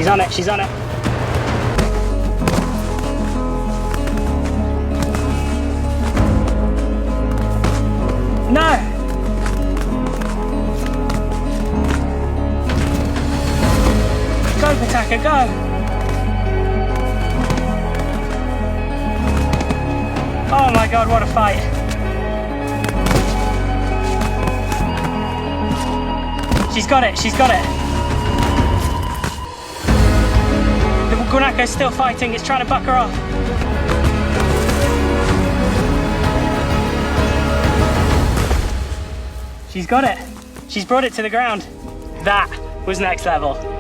She's on it, she's on it. No! Go, Pataka, go! Oh my God, what a fight. She's got it, she's got it. The guanaco's still fighting, it's trying to buck her off. She's got it. She's brought it to the ground. That was next level.